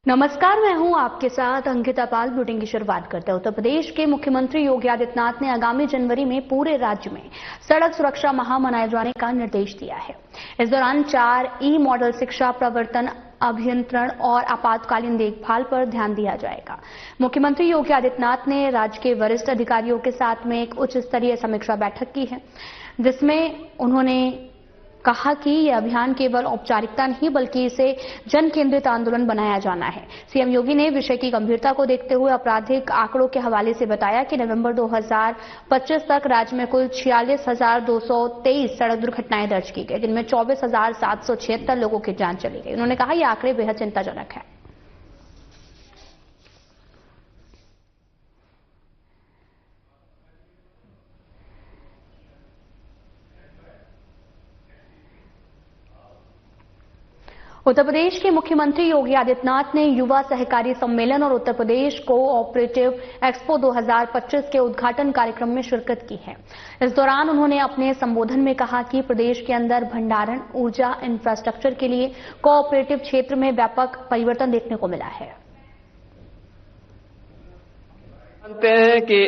नमस्कार, मैं हूं आपके साथ अंकिता पाल। बुलेटिन की शुरुआत करते हैं। उत्तर प्रदेश के मुख्यमंत्री योगी आदित्यनाथ ने आगामी जनवरी में पूरे राज्य में सड़क सुरक्षा माह मनाए जाने का निर्देश दिया है। इस दौरान 4 ई मॉडल शिक्षा, प्रवर्तन, अभियंत्रण और आपातकालीन देखभाल पर ध्यान दिया जाएगा। मुख्यमंत्री योगी आदित्यनाथ ने राज्य के वरिष्ठ अधिकारियों के साथ में एक उच्च स्तरीय समीक्षा बैठक की है, जिसमें उन्होंने कहा कि यह अभियान केवल औपचारिकता नहीं बल्कि इसे जन केंद्रित आंदोलन बनाया जाना है। सीएम योगी ने विषय की गंभीरता को देखते हुए आपराधिक आंकड़ों के हवाले से बताया कि नवंबर 2025 तक राज्य में कुल 46,223 सड़क दुर्घटनाएं दर्ज की गई, जिनमें 24,776 लोगों की जान चली गई। उन्होंने कहा यह आंकड़े बेहद चिंताजनक है। उत्तर प्रदेश के मुख्यमंत्री योगी आदित्यनाथ ने युवा सहकारी सम्मेलन और उत्तर प्रदेश कोऑपरेटिव एक्सपो 2025 के उद्घाटन कार्यक्रम में शिरकत की है। इस दौरान उन्होंने अपने संबोधन में कहा कि प्रदेश के अंदर भंडारण, ऊर्जा, इंफ्रास्ट्रक्चर के लिए कोऑपरेटिव क्षेत्र में व्यापक परिवर्तन देखने को मिला है। जानते हैं कि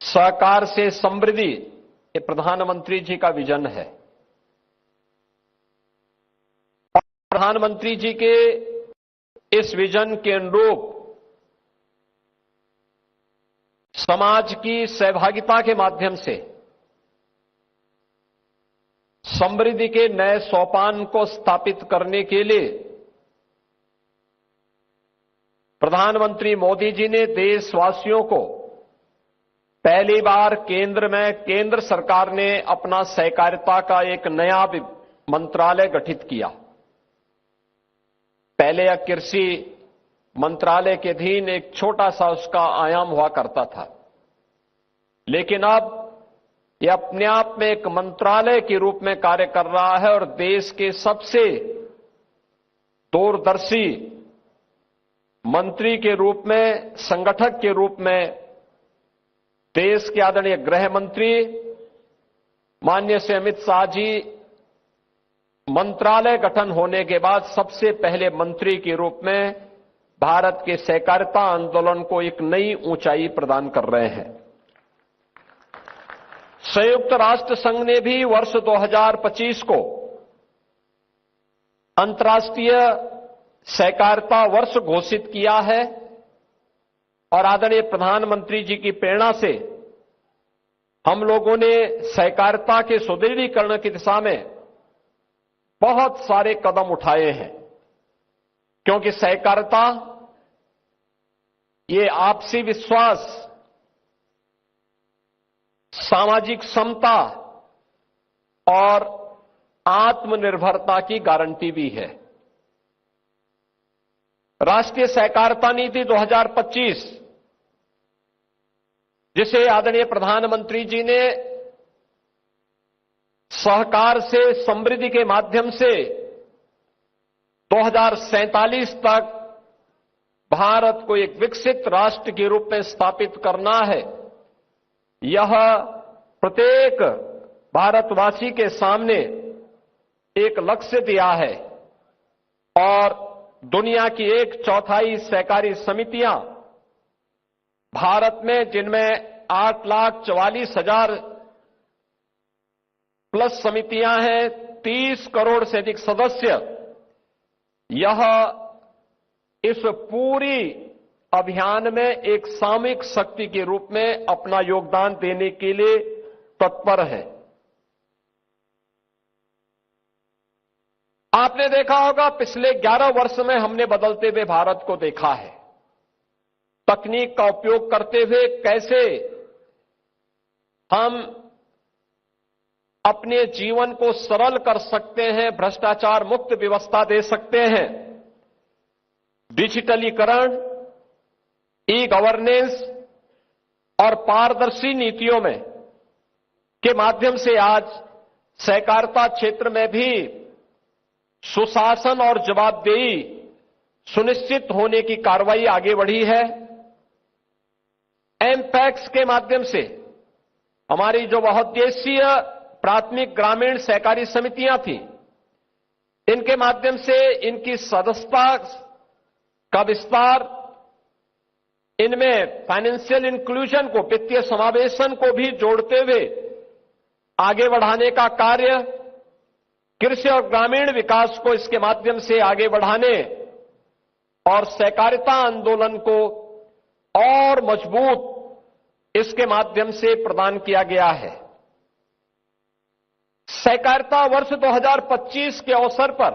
सहकार से समृद्धि ये प्रधानमंत्री जी का विजन है। प्रधानमंत्री जी के इस विजन के अनुरूप समाज की सहभागिता के माध्यम से समृद्धि के नए सोपान को स्थापित करने के लिए प्रधानमंत्री मोदी जी ने देशवासियों को पहली बार केंद्र सरकार ने अपना सहकारिता का एक नया मंत्रालय गठित किया। पहले यह कृषि मंत्रालय के अधीन एक छोटा सा उसका आयाम हुआ करता था, लेकिन अब यह अपने आप में एक मंत्रालय के रूप में कार्य कर रहा है और देश के सबसे दूरदर्शी मंत्री के रूप में, संगठक के रूप में देश के आदरणीय गृह मंत्री माननीय श्री अमित शाह जी मंत्रालय गठन होने के बाद सबसे पहले मंत्री के रूप में भारत के सहकारिता आंदोलन को एक नई ऊंचाई प्रदान कर रहे हैं। संयुक्त राष्ट्र संघ ने भी वर्ष 2025 को अंतर्राष्ट्रीय सहकारिता वर्ष घोषित किया है और आदरणीय प्रधानमंत्री जी की प्रेरणा से हम लोगों ने सहकारिता के सुदृढ़ीकरण की दिशा में बहुत सारे कदम उठाए हैं, क्योंकि सहकारिता ये आपसी विश्वास, सामाजिक समता और आत्मनिर्भरता की गारंटी भी है। राष्ट्रीय सहकारिता नीति 2025, जिसे आदरणीय प्रधानमंत्री जी ने सहकार से समृद्धि के माध्यम से 2047 तक भारत को एक विकसित राष्ट्र के रूप में स्थापित करना है, यह प्रत्येक भारतवासी के सामने एक लक्ष्य दिया है और दुनिया की 1/4 सहकारी समितियां भारत में, जिनमें 8,44,000 प्लस समितियां हैं, 30 करोड़ से अधिक सदस्य, यह इस पूरी अभियान में एक सामूहिक शक्ति के रूप में अपना योगदान देने के लिए तत्पर है। आपने देखा होगा पिछले 11 वर्ष में हमने बदलते हुए भारत को देखा है। तकनीक का उपयोग करते हुए कैसे हम अपने जीवन को सरल कर सकते हैं, भ्रष्टाचार मुक्त व्यवस्था दे सकते हैं। डिजिटलीकरण, ई गवर्नेंस और पारदर्शी नीतियों में के माध्यम से आज सहकारिता क्षेत्र में भी सुशासन और जवाबदेही सुनिश्चित होने की कार्रवाई आगे बढ़ी है। एमपैक्स के माध्यम से हमारी जो बहुउद्देशीय प्राथमिक ग्रामीण सहकारी समितियां थी, इनके माध्यम से इनकी सदस्यता का विस्तार, इनमें फाइनेंशियल इंक्लूजन को, वित्तीय समावेशन को भी जोड़ते हुए आगे बढ़ाने का कार्य, कृषि और ग्रामीण विकास को इसके माध्यम से आगे बढ़ाने और सहकारिता आंदोलन को और मजबूत इसके माध्यम से प्रदान किया गया है। सहकारिता वर्ष 2025 के अवसर पर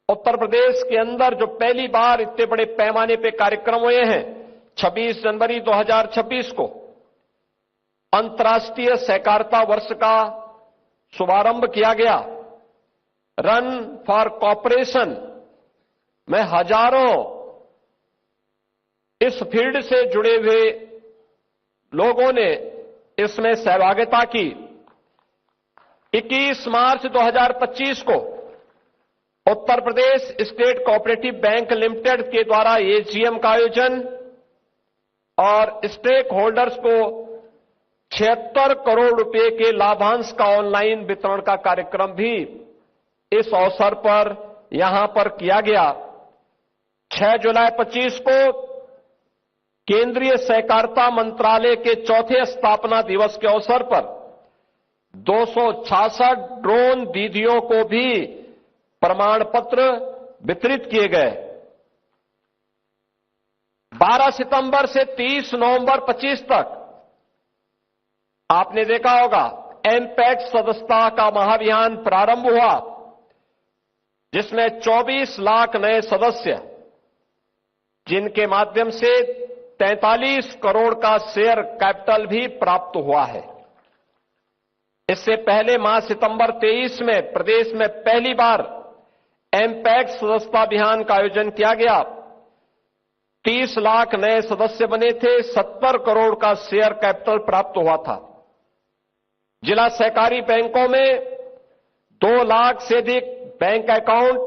उत्तर प्रदेश के अंदर जो पहली बार इतने बड़े पैमाने पे कार्यक्रम हुए हैं, 26 जनवरी 2026 को अंतर्राष्ट्रीय सहकारिता वर्ष का शुभारंभ किया गया। रन फॉर कॉपरेशन में हजारों इस फील्ड से जुड़े हुए लोगों ने इसमें सहभागिता की। 21 मार्च 2025 को Uttar Pradesh state cooperative bank limited के द्वारा एजीएम का आयोजन और स्टेक होल्डर्स को 76 करोड़ रुपए के लाभांश का ऑनलाइन वितरण का कार्यक्रम भी इस अवसर पर यहां पर किया गया। 6 जुलाई 25 को केंद्रीय सहकारिता मंत्रालय के चौथे स्थापना दिवस के अवसर पर 266 ड्रोन दीदियों को भी प्रमाण पत्र वितरित किए गए। 12 सितंबर से 30 नवंबर 25 तक आपने देखा होगा एमपैक्स सदस्यता का महाअभियान प्रारंभ हुआ, जिसमें 24 लाख नए सदस्य, जिनके माध्यम से 43 करोड़ का शेयर कैपिटल भी प्राप्त हुआ है। इससे पहले माह सितंबर 23 में प्रदेश में पहली बार एमपैक्स सदस्यता अभियान का आयोजन किया गया। 30 लाख नए सदस्य बने थे, 70 करोड़ का शेयर कैपिटल प्राप्त हुआ था। जिला सहकारी बैंकों में 2 लाख से अधिक बैंक अकाउंट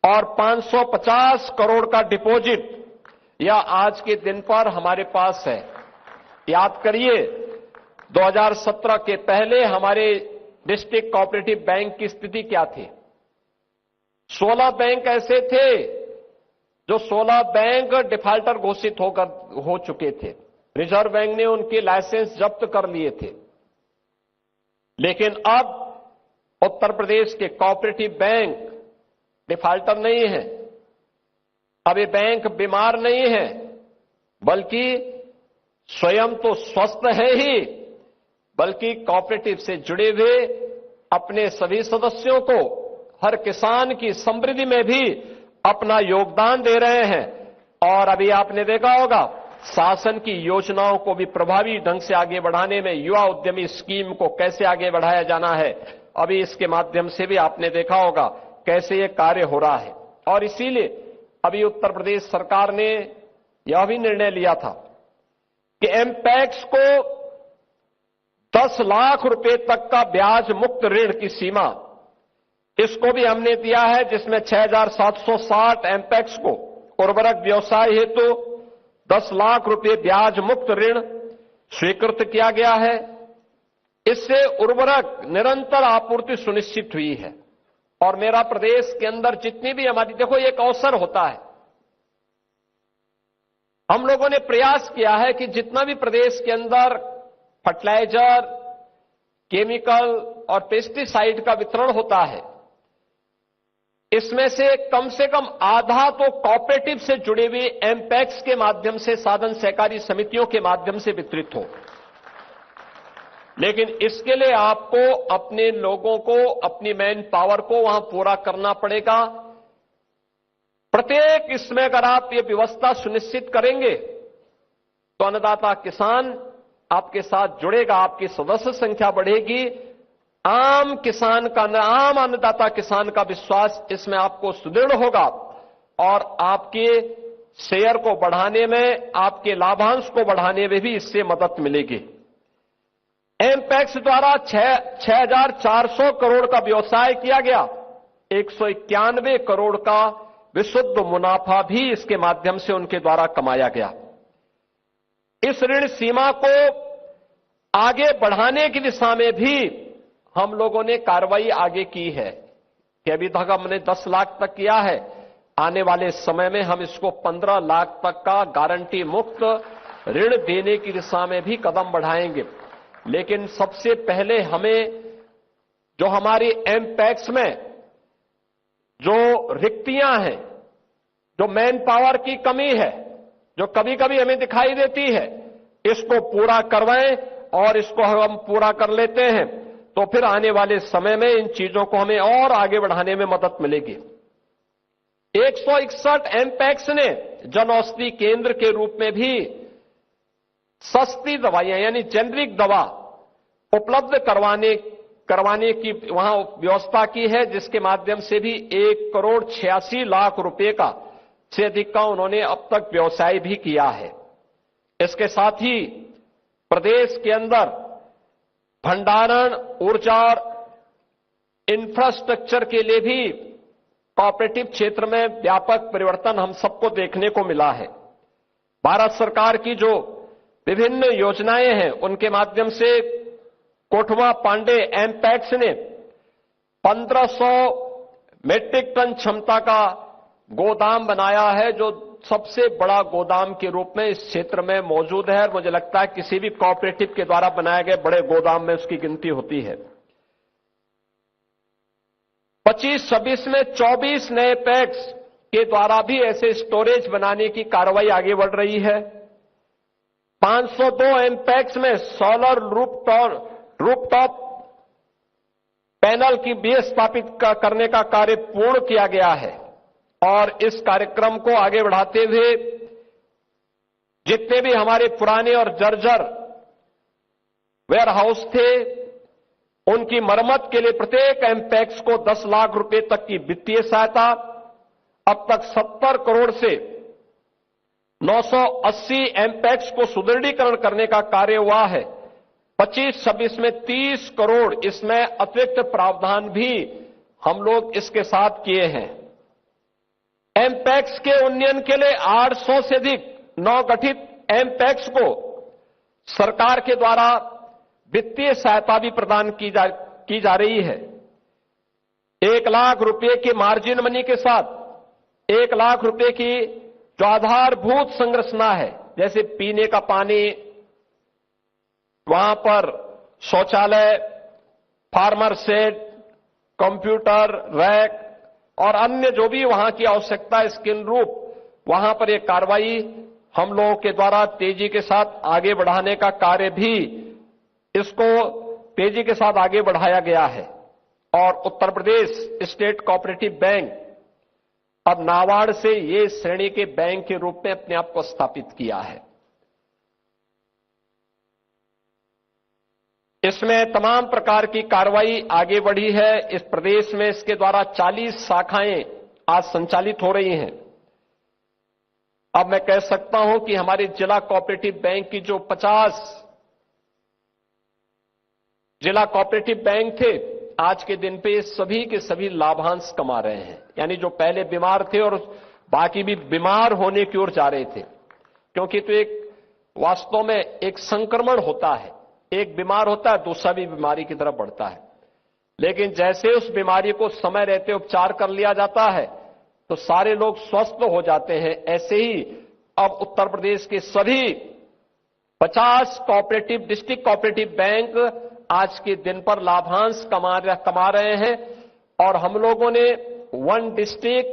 और 550 करोड़ का डिपॉजिट यह आज के दिन पर हमारे पास है। याद करिए 2017 के पहले हमारे डिस्ट्रिक्ट कोऑपरेटिव बैंक की स्थिति क्या थी। 16 बैंक ऐसे थे जो 16 बैंक डिफाल्टर घोषित हो चुके थे। रिजर्व बैंक ने उनके लाइसेंस जब्त कर लिए थे। लेकिन अब उत्तर प्रदेश के कोऑपरेटिव बैंक डिफाल्टर नहीं है। अब ये बैंक बीमार नहीं है, बल्कि स्वयं तो स्वस्थ है ही, बल्कि कोऑपरेटिव से जुड़े हुए अपने सभी सदस्यों को हर किसान की समृद्धि में भी अपना योगदान दे रहे हैं। और अभी आपने देखा होगा शासन की योजनाओं को भी प्रभावी ढंग से आगे बढ़ाने में युवा उद्यमी स्कीम को कैसे आगे बढ़ाया जाना है, अभी इसके माध्यम से भी आपने देखा होगा कैसे ये कार्य हो रहा है। और इसीलिए अभी उत्तर प्रदेश सरकार ने यह भी निर्णय लिया था कि एमपैक्स को 10 लाख रुपए तक का ब्याज मुक्त ऋण की सीमा, इसको भी हमने दिया है, जिसमें 6,760 एमपैक्स को उर्वरक व्यवसाय हेतु 10 लाख रुपए ब्याज मुक्त ऋण स्वीकृत किया गया है। इससे उर्वरक निरंतर आपूर्ति सुनिश्चित हुई है। और मेरा प्रदेश के अंदर जितनी भी हमारी, देखो एक अवसर होता है, हम लोगों ने प्रयास किया है कि जितना भी प्रदेश के अंदर फर्टिलाइजर, केमिकल और पेस्टिसाइड का वितरण होता है, इसमें से कम आधा तो कोऑपरेटिव से जुड़े हुए एमपैक्स के माध्यम से, साधन सहकारी समितियों के माध्यम से वितरित हो। लेकिन इसके लिए आपको अपने लोगों को, अपनी मैन पावर को वहां पूरा करना पड़ेगा। प्रत्येक इसमें अगर आप ये व्यवस्था सुनिश्चित करेंगे तो अन्नदाता किसान आपके साथ जुड़ेगा, आपकी सदस्य संख्या बढ़ेगी, आम किसान का, आम अन्नदाता किसान का विश्वास इसमें आपको सुदृढ़ होगा और आपके शेयर को बढ़ाने में, आपके लाभांश को बढ़ाने में भी इससे मदद मिलेगी। एमपैक्स द्वारा 6,400 करोड़ का व्यवसाय किया गया, 191 करोड़ का विशुद्ध मुनाफा भी इसके माध्यम से उनके द्वारा कमाया गया। इस ऋण सीमा को आगे बढ़ाने की दिशा में भी हम लोगों ने कार्रवाई आगे की है। कि अभी तक हमने 10 लाख तक किया है, आने वाले समय में हम इसको 15 लाख तक का गारंटी मुक्त ऋण देने की दिशा में भी कदम बढ़ाएंगे। लेकिन सबसे पहले हमें जो हमारी एमपैक्स में जो रिक्तियां हैं, जो मैन पावर की कमी है, जो कभी कभी हमें दिखाई देती है, इसको पूरा करवाएं और इसको हम पूरा कर लेते हैं तो फिर आने वाले समय में इन चीजों को हमें और आगे बढ़ाने में मदद मिलेगी। 161 एमपैक्स ने जन औषधि केंद्र के रूप में भी सस्ती दवाइयां यानी जेनरिक दवा उपलब्ध करवाने की वहां व्यवस्था की है, जिसके माध्यम से भी 1,86,00,000 रुपए से अधिक का उन्होंने अब तक व्यवसाय भी किया है। इसके साथ ही प्रदेश के अंदर भंडारण, ऊर्जा और इंफ्रास्ट्रक्चर के लिए भी कोऑपरेटिव क्षेत्र में व्यापक परिवर्तन हम सबको देखने को मिला है। भारत सरकार की जो विभिन्न योजनाएं हैं, उनके माध्यम से कोठवा पांडे एमपैक्स ने 1500 मीट्रिक टन क्षमता का गोदाम बनाया है, जो सबसे बड़ा गोदाम के रूप में इस क्षेत्र में मौजूद है। और मुझे लगता है किसी भी कोऑपरेटिव के द्वारा बनाए गए बड़े गोदाम में उसकी गिनती होती है। 25-26 में 24 नए पैक्स के द्वारा भी ऐसे स्टोरेज बनाने की कार्रवाई आगे बढ़ रही है। 502 एमपैक्स में सोलर रूफटॉप पैनल की बेस स्थापित करने का कार्य पूर्ण किया गया है। और इस कार्यक्रम को आगे बढ़ाते हुए जितने भी हमारे पुराने और जर्जर वेयर हाउस थे, उनकी मरम्मत के लिए प्रत्येक एमपैक्स को 10 लाख रुपए तक की वित्तीय सहायता, अब तक 70 करोड़ से 980 एमपैक्स को सुदृढ़ीकरण करने का कार्य हुआ है। 25-26 में 30 करोड़ इसमें अतिरिक्त प्रावधान भी हम लोग इसके साथ किए हैं। एमपैक्स के उन्नयन के लिए 800 से अधिक नवगठित एमपैक्स को सरकार के द्वारा वित्तीय सहायता भी प्रदान की जा रही है। 1 लाख रुपए के मार्जिन मनी के साथ 1 लाख रुपए की जो आधारभूत संरचना है, जैसे पीने का पानी, वहां पर शौचालय, फार्मर शेड, कंप्यूटर, रैक और अन्य जो भी वहां की आवश्यकता है, इसके अनुरूप वहां पर एक कार्रवाई हम लोगों के द्वारा तेजी के साथ आगे बढ़ाने का कार्य भी, इसको तेजी के साथ आगे बढ़ाया गया है। और Uttar Pradesh state cooperative bank अब नाबार्ड से ये श्रेणी के बैंक के रूप में अपने आप को स्थापित किया है। इसमें तमाम प्रकार की कार्रवाई आगे बढ़ी है। इस प्रदेश में इसके द्वारा 40 शाखाएं आज संचालित हो रही हैं। अब मैं कह सकता हूं कि हमारे जिला कोऑपरेटिव बैंक की जो 50 जिला कोऑपरेटिव बैंक थे, आज के दिन पे सभी के सभी लाभांश कमा रहे हैं। यानी जो पहले बीमार थे और बाकी भी बीमार होने की ओर जा रहे थे, क्योंकि तो एक वास्तव में एक संक्रमण होता है, एक बीमार होता है, दूसरा भी बीमारी की तरफ बढ़ता है। लेकिन जैसे उस बीमारी को समय रहते उपचार कर लिया जाता है तो सारे लोग स्वस्थ हो जाते हैं। ऐसे ही अब उत्तर प्रदेश के सभी 50 कोऑपरेटिव डिस्ट्रिक्ट कोऑपरेटिव बैंक आज के दिन पर लाभांश कमा रहे हैं। और हम लोगों ने 1 डिस्ट्रिक्ट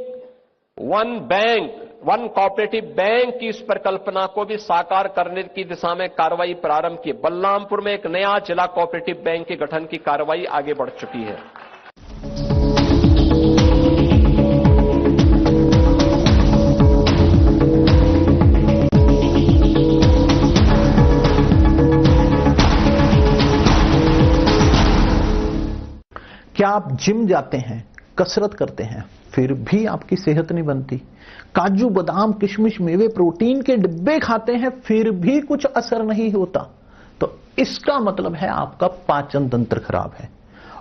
1 बैंक 1 कोऑपरेटिव बैंक की इस परिकल्पना को भी साकार करने की दिशा में कार्रवाई प्रारंभ की। बलरामपुर में एक नया जिला कोऑपरेटिव बैंक के गठन की कार्रवाई आगे बढ़ चुकी है। क्या आप जिम जाते हैं, कसरत करते हैं, फिर भी आपकी सेहत नहीं बनती? काजू, बादाम, किशमिश, मेवे, प्रोटीन के डिब्बे खाते हैं, फिर भी कुछ असर नहीं होता? तो इसका मतलब है आपका पाचन तंत्र खराब है।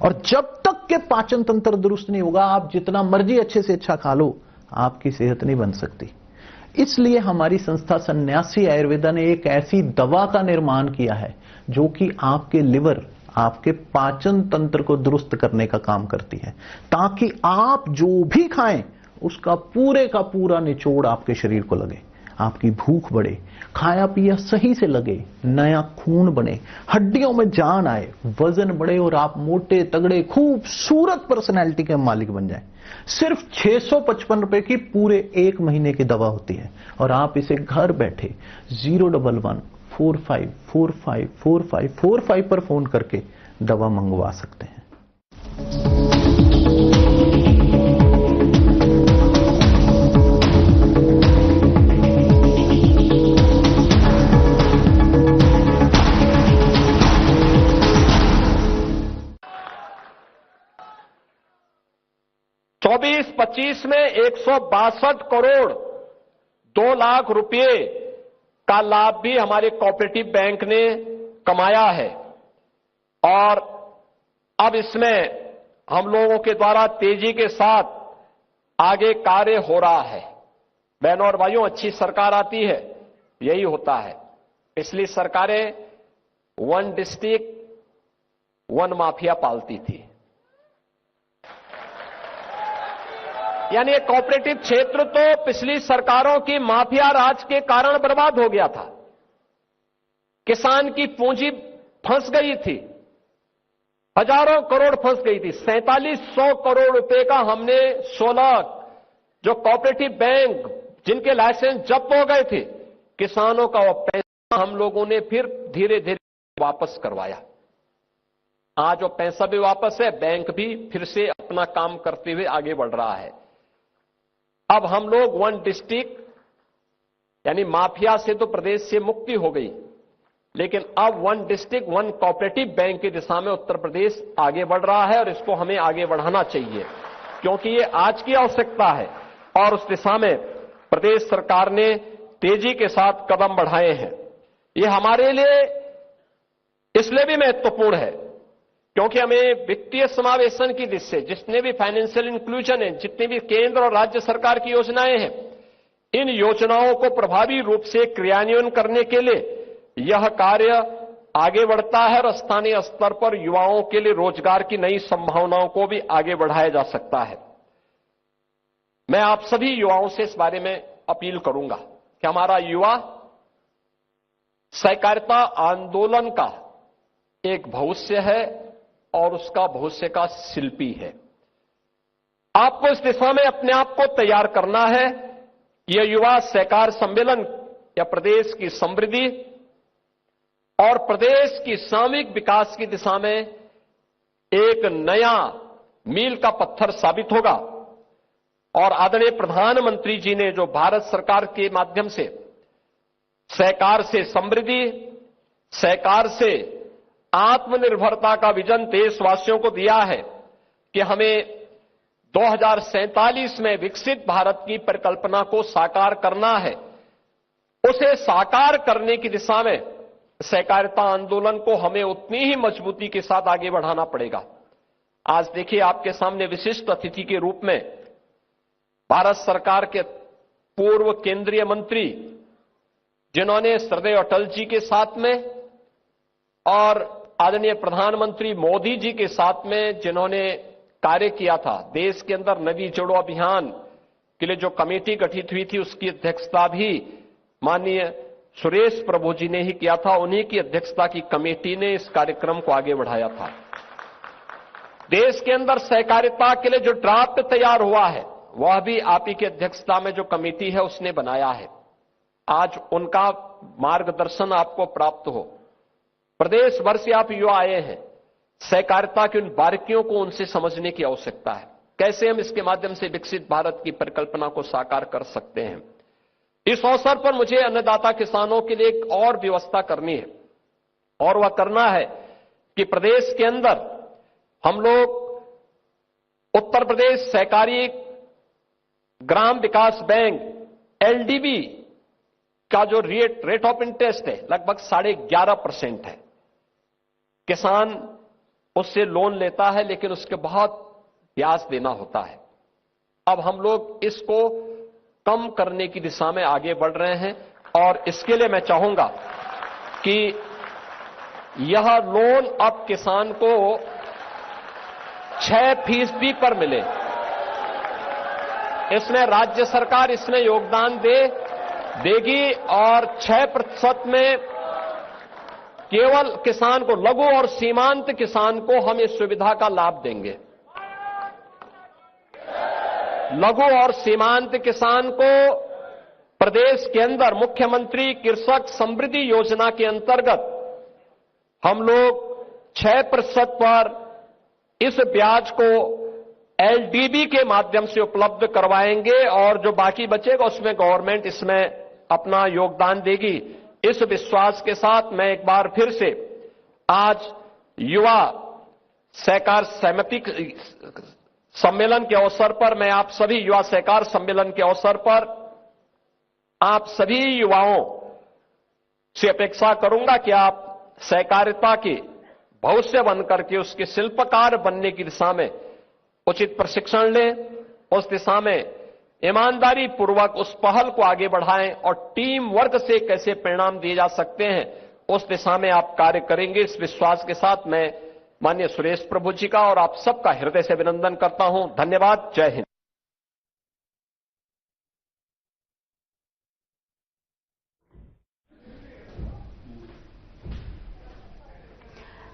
और जब तक के पाचन तंत्र दुरुस्त नहीं होगा, आप जितना मर्जी अच्छे से अच्छा खा लो, आपकी सेहत नहीं बन सकती। इसलिए हमारी संस्था सन्यासी आयुर्वेदा ने एक ऐसी दवा का निर्माण किया है जो कि आपके लिवर, आपके पाचन तंत्र को दुरुस्त करने का काम करती है, ताकि आप जो भी खाएं उसका पूरे का पूरा निचोड़ आपके शरीर को लगे, आपकी भूख बढ़े, खाया पिया सही से लगे, नया खून बने, हड्डियों में जान आए, वजन बढ़े और आप मोटे तगड़े खूबसूरत पर्सनैलिटी के मालिक बन जाएं। सिर्फ 655 रुपए की पूरे 1 महीने की दवा होती है और आप इसे घर बैठे 011-45454545 पर फोन करके दवा मंगवा सकते हैं। चौबीस 25 में 162 करोड़ 2 लाख रुपए का लाभ भी हमारे कोऑपरेटिव बैंक ने कमाया है और अब इसमें हम लोगों के द्वारा तेजी के साथ आगे कार्य हो रहा है। बहनों और भाइयों, अच्छी सरकार आती है, यही होता है। पिछली सरकारें 1 डिस्ट्रिक्ट 1 माफिया पालती थी, यानी ये कोऑपरेटिव क्षेत्र तो पिछली सरकारों की माफिया राज के कारण बर्बाद हो गया था। किसान की पूंजी फंस गई थी, हजारों करोड़ फंस गई थी। 4700 करोड़ रुपए का हमने 16 जो कोऑपरेटिव बैंक जिनके लाइसेंस जब्त हो गए थे, किसानों का वो पैसा हम लोगों ने फिर धीरे धीरे वापस करवाया। आज वो पैसा भी वापस है, बैंक भी फिर से अपना काम करते हुए आगे बढ़ रहा है। अब हम लोग 1 डिस्ट्रिक्ट यानी माफिया से तो प्रदेश से मुक्ति हो गई, लेकिन अब 1 डिस्ट्रिक्ट 1 कोऑपरेटिव बैंक की दिशा में उत्तर प्रदेश आगे बढ़ रहा है और इसको हमें आगे बढ़ाना चाहिए, क्योंकि ये आज की आवश्यकता है और उस दिशा में प्रदेश सरकार ने तेजी के साथ कदम बढ़ाए हैं। ये हमारे लिए इसलिए भी महत्वपूर्ण है क्योंकि हमें वित्तीय समावेशन की दिशा से जितने भी फाइनेंशियल इंक्लूजन है, जितनी भी केंद्र और राज्य सरकार की योजनाएं हैं, इन योजनाओं को प्रभावी रूप से क्रियान्वयन करने के लिए यह कार्य आगे बढ़ता है और स्थानीय स्तर पर युवाओं के लिए रोजगार की नई संभावनाओं को भी आगे बढ़ाया जा सकता है। मैं आप सभी युवाओं से इस बारे में अपील करूंगा कि हमारा युवा सहकारिता आंदोलन का एक भविष्य है और उसका भविष्य का शिल्पी है। आपको इस दिशा में अपने आप को तैयार करना है। यह युवा सहकार सम्मेलन या प्रदेश की समृद्धि और प्रदेश की सामूहिक विकास की दिशा में एक नया मील का पत्थर साबित होगा और आदरणीय प्रधानमंत्री जी ने जो भारत सरकार के माध्यम से सहकार से समृद्धि, सहकार से आत्मनिर्भरता का विजन देशवासियों को दिया है कि हमें 2047 में विकसित भारत की परिकल्पना को साकार करना है, उसे साकार करने की दिशा में सहकारिता आंदोलन को हमें उतनी ही मजबूती के साथ आगे बढ़ाना पड़ेगा। आज देखिए, आपके सामने विशिष्ट अतिथि के रूप में भारत सरकार के पूर्व केंद्रीय मंत्री, जिन्होंने श्रद्धेय अटल जी के साथ में और आदरणीय प्रधानमंत्री मोदी जी के साथ में जिन्होंने कार्य किया था, देश के अंदर नदी जोड़ो अभियान के लिए जो कमेटी गठित हुई थी उसकी अध्यक्षता भी माननीय सुरेश प्रभु जी ने ही किया था। उन्हीं की अध्यक्षता की कमेटी ने इस कार्यक्रम को आगे बढ़ाया था। देश के अंदर सहकारिता के लिए जो ड्राफ्ट तैयार हुआ है वह भी आप ही की अध्यक्षता में जो कमेटी है उसने बनाया है। आज उनका मार्गदर्शन आपको प्राप्त हो। प्रदेश भर से आप युवा आए हैं, सहकारिता की उन बारीकियों को उनसे समझने की आवश्यकता है। कैसे हम इसके माध्यम से विकसित भारत की परिकल्पना को साकार कर सकते हैं। इस अवसर पर मुझे अन्नदाता किसानों के लिए एक और व्यवस्था करनी है और वह करना है कि प्रदेश के अंदर हम लोग उत्तर प्रदेश सहकारी ग्राम विकास बैंक एलडीबी का जो रेट ऑफ इंटरेस्ट है लगभग 11.5% है। किसान उससे लोन लेता है लेकिन उसके बहुत ब्याज देना होता है। अब हम लोग इसको कम करने की दिशा में आगे बढ़ रहे हैं और इसके लिए मैं चाहूंगा कि यह लोन अब किसान को 6% पर मिले। इसमें राज्य सरकार इसमें योगदान देगी और 6% में केवल किसान को, लघु और सीमांत किसान को हम इस सुविधा का लाभ देंगे। लघु और सीमांत किसान को प्रदेश के अंदर मुख्यमंत्री कृषक समृद्धि योजना के अंतर्गत हम लोग 6% पर इस ब्याज को एलडीबी के माध्यम से उपलब्ध करवाएंगे और जो बाकी बचेगा उसमें गवर्नमेंट इसमें अपना योगदान देगी। इस विश्वास के साथ मैं एक बार फिर से आज युवा सहकार सहमति सम्मेलन के अवसर पर, मैं आप सभी युवा सहकार सम्मेलन के अवसर पर आप सभी युवाओं से अपेक्षा करूंगा कि आप सहकारिता के भविष्य बनकर के उसके शिल्पकार बनने की दिशा में उचित प्रशिक्षण लें, उस दिशा में ईमानदारी पूर्वक उस पहल को आगे बढ़ाएं और टीम वर्क से कैसे परिणाम दिए जा सकते हैं उस दिशा में आप कार्य करेंगे। इस विश्वास के साथ मैं माननीय सुरेश प्रभु जी का और आप सबका हृदय से अभिनंदन करता हूं। धन्यवाद। जय हिंद।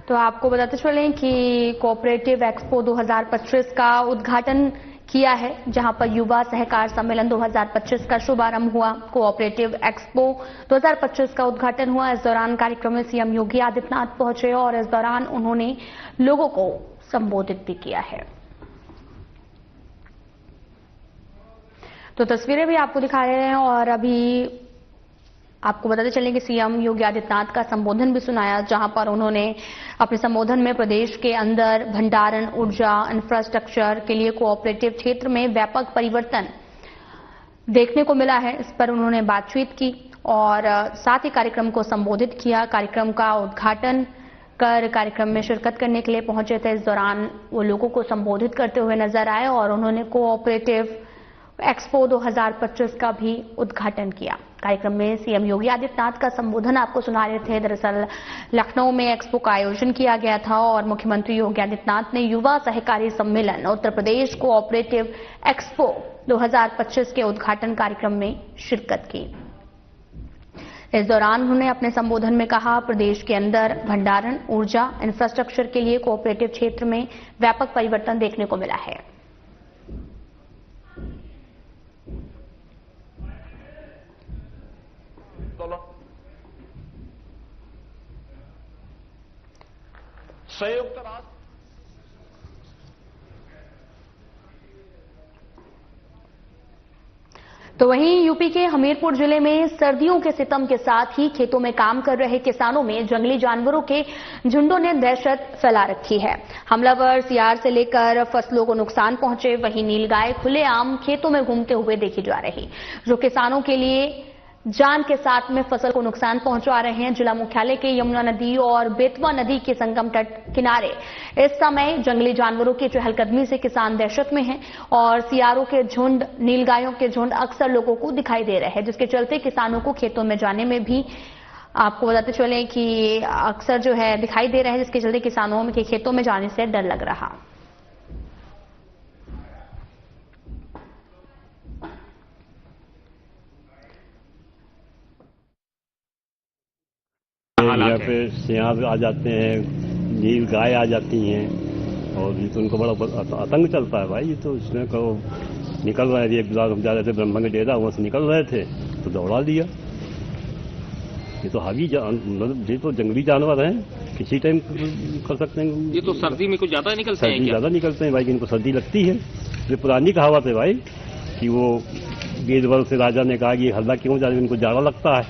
तो आपको बताते चलें कि कोऑपरेटिव एक्सपो 2025 का उद्घाटन किया है, जहां पर युवा सहकार सम्मेलन 2025 का शुभारंभ हुआ। कोऑपरेटिव एक्सपो 2025 का उद्घाटन हुआ। इस दौरान कार्यक्रम में सीएम योगी आदित्यनाथ पहुंचे और इस दौरान उन्होंने लोगों को संबोधित भी किया है। तो तस्वीरें भी आपको दिखा रहे हैं और अभी आपको बताते चलें कि सीएम योगी आदित्यनाथ का संबोधन भी सुनाया, जहां पर उन्होंने अपने संबोधन में प्रदेश के अंदर भंडारण, ऊर्जा, इंफ्रास्ट्रक्चर के लिए कोऑपरेटिव क्षेत्र में व्यापक परिवर्तन देखने को मिला है, इस पर उन्होंने बातचीत की और साथ ही कार्यक्रम को संबोधित किया। कार्यक्रम का उद्घाटन कर कार्यक्रम में शिरकत करने के लिए पहुंचे थे। इस दौरान वो लोगों को संबोधित करते हुए नजर आए और उन्होंने कोऑपरेटिव एक्सपो 2025 का भी उद्घाटन किया। कार्यक्रम में सीएम योगी आदित्यनाथ का संबोधन आपको सुना रहे थे। दरअसल लखनऊ में एक्सपो का आयोजन किया गया था और मुख्यमंत्री योगी आदित्यनाथ ने युवा सहकारी सम्मेलन उत्तर प्रदेश कोऑपरेटिव एक्सपो 2025 के उद्घाटन कार्यक्रम में शिरकत की। इस दौरान उन्होंने अपने संबोधन में कहा, प्रदेश के अंदर भंडारण, ऊर्जा, इंफ्रास्ट्रक्चर के लिए कोऑपरेटिव क्षेत्र में व्यापक परिवर्तन देखने को मिला है। संयुक्त राष्ट्र तो वहीं यूपी के हमीरपुर जिले में सर्दियों के सितम के साथ ही खेतों में काम कर रहे किसानों में जंगली जानवरों के झुंडों ने दहशत फैला रखी है। हमलावर सियार से लेकर फसलों को नुकसान पहुंचे, वहीं नीलगाय खुलेआम खेतों में घूमते हुए देखी जा रही, जो किसानों के लिए जान के साथ में फसल को नुकसान पहुंचा रहे हैं। जिला मुख्यालय के यमुना नदी और बेतवा नदी के संगम तट किनारे इस समय जंगली जानवरों की चहलकदमी से किसान दहशत में हैं और सियारों के झुंड, नीलगायों के झुंड अक्सर लोगों को दिखाई दे रहे हैं, जिसके चलते किसानों को खेतों में जाने में भी आपको बताते चले कि अक्सर जो है दिखाई दे रहे हैं, जिसके चलते किसानों के खेतों में जाने से डर लग रहा। यहाँ पे सियार आ जाते हैं, नील गाय आ जाती हैं और ये तो उनको बड़ा आतंक चलता है भाई। ये तो इसमें कहो निकल रहे थे, एक बार हम जा रहे थे ब्रह्मा के डेरा, वहां से निकल रहे थे तो दौड़ा दिया। ये तो हावी मतलब ये तो जंगली जानवर हैं, किसी टाइम कर सकते हैं। ये तो सर्दी में कुछ ज्यादा निकलते हैं, ज्यादा निकलते हैं भाई, इनको सर्दी लगती है। ये पुरानी कहावत है भाई कि वो बीरबल से राजा ने कहा कि हल्ला क्यों जा रहे, इनको जाड़ा लगता है।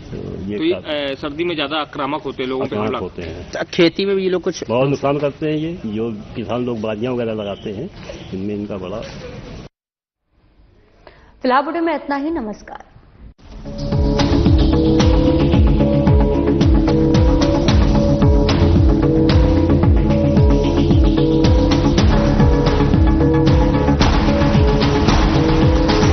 तो ये सर्दी में ज्यादा आक्रामक होते हैं, लोगों पे हमला होते हैं। खेती में भी ये लोग कुछ बहुत नुकसान करते हैं। ये जो किसान लोग बाजियां वगैरह लगाते हैं, इनमें इनका बड़ा। फिलहाल वीडियो में इतना ही। नमस्कार।